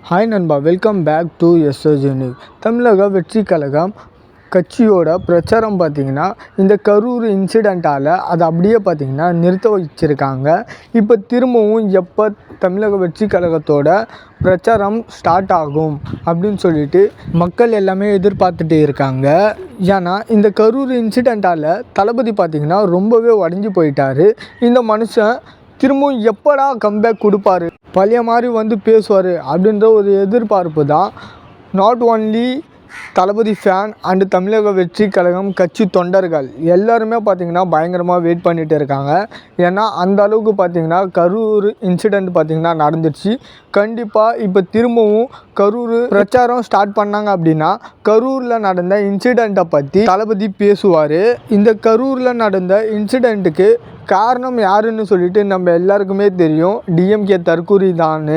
Hi நண்பா, welcome back to SS unique. Tamilaga Vettri கழகம் கட்சியோட பிரச்சாரம் பார்த்திங்கன்னா இந்த கரூர் இன்சிடெண்ட்டால் அதை அப்படியே பார்த்திங்கன்னா நிறுத்த வச்சுருக்காங்க. இப்போ திரும்பவும் எப்போ தமிழக வெற்றி கழகத்தோட பிரச்சாரம் ஸ்டார்ட் ஆகும் அப்படின்னு சொல்லிட்டு மக்கள் எல்லாமே எதிர்பார்த்துட்டு இருக்காங்க. ஏன்னா இந்த கரூர் இன்சிடெண்ட்டால் தளபதி பார்த்திங்கன்னா ரொம்பவே உடஞ்சி போயிட்டார். இந்த மனுஷன் திரும்பவும் எப்படா கம்பேக் கொடுப்பாரு, பழைய மாதிரி வந்து பேசுவார் அப்படின்ற ஒரு எதிர்பார்ப்பு தான் not only Thalapathy fan and தமிழக வெற்றி கழகம் கட்சி தொண்டர்கள் எல்லாருமே பார்த்திங்கன்னா பயங்கரமாக வெயிட் பண்ணிகிட்டு இருக்காங்க. ஏன்னா அந்த அளவுக்கு பார்த்திங்கன்னா கரூர் இன்சிடெண்ட் பார்த்திங்கன்னா நடந்துடுச்சு. கண்டிப்பாக இப்போ திரும்பவும் கரூர் பிரச்சாரம் ஸ்டார்ட் பண்ணாங்க அப்படின்னா கரூரில் நடந்த இன்சிடெண்ட்டை பற்றி தளபதி பேசுவார். இந்த கரூரில் நடந்த இன்சிடெண்ட்டுக்கு காரணம் யாருன்னு சொல்லிட்டு நம்ம எல்லாருக்குமே தெரியும், டிஎம்கே தற்கூரி தான்.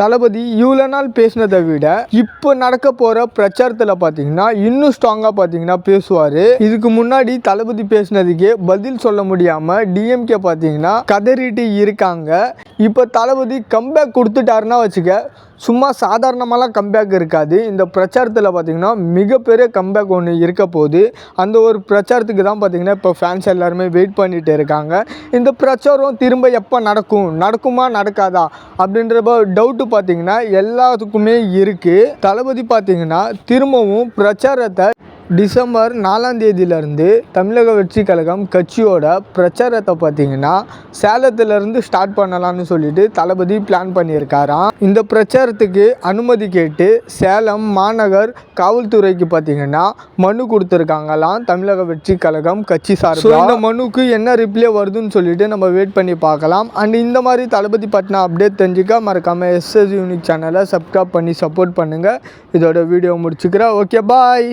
தளபதி இவ்வளோ நாள் பேசினதை விட இப்போ நடக்க போகிற பிரச்சாரத்தில் பார்த்திங்கன்னா இன்னும் ஸ்ட்ராங்காக பார்த்திங்கன்னா பேசுவார். இதுக்கு முன்னாடி தளபதி பேசினதுக்கே பதில் சொல்ல முடியாமல் டிஎம்கே பார்த்திங்கன்னா கதறிட்டு இருக்காங்க. இப்போ தளபதி கம்பேக் கொடுத்துட்டாருன்னா வச்சுக்க, சும்மா சாதாரணமாலாம் கம்பேக் இருக்காது. இந்த பிரச்சாரத்தில் பார்த்திங்கன்னா மிகப்பெரிய கம்பேக் ஒன்று இருக்க போகுது. அந்த ஒரு பிரச்சாரத்துக்கு தான் பார்த்திங்கன்னா இப்போ ஃபேன்ஸ் எல்லாருமே வெயிட் பண்ணிகிட்டு இருக்காங்க. இந்த பிரச்சாரம் திரும்ப எப்போ நடக்குமா நடக்காதா அப்படின்ற டவுட்டு பார்த்திங்கன்னா எல்லாத்துக்குமே இருக்குது. தளபதி பார்த்திங்கன்னா திரும்பவும் பிரச்சாரத்தை டிசம்பர் 4ஆம் தேதியிலேருந்து தமிழக வெற்றி கழகம் கட்சியோட பிரச்சாரத்தை பார்த்திங்கன்னா சேலத்திலேருந்து ஸ்டார்ட் பண்ணலான்னு சொல்லிட்டு தளபதி பிளான் பண்ணியிருக்காராம். இந்த பிரச்சாரத்துக்கு அனுமதி கேட்டு சேலம் மாநகர் காவல்துறைக்கு பார்த்திங்கன்னா மனு கொடுத்துருக்காங்களாம் தமிழக வெற்றி கழகம் கட்சி சார்பில். இந்த மனுக்கு என்ன ரிப்ளை வருதுன்னு சொல்லிட்டு நம்ம வெயிட் பண்ணி பார்க்கலாம். அண்ட் இந்த மாதிரி தளபதி பற்றின அப்டேட் தெரிஞ்சுக்க மறக்காமல் எஸ்எஸ் யூனிக் சேனலை சப்ஸ்கிரைப் பண்ணி சப்போர்ட் பண்ணுங்கள். இதோட வீடியோ முடிச்சுக்கிறேன். ஓகே, பாய்.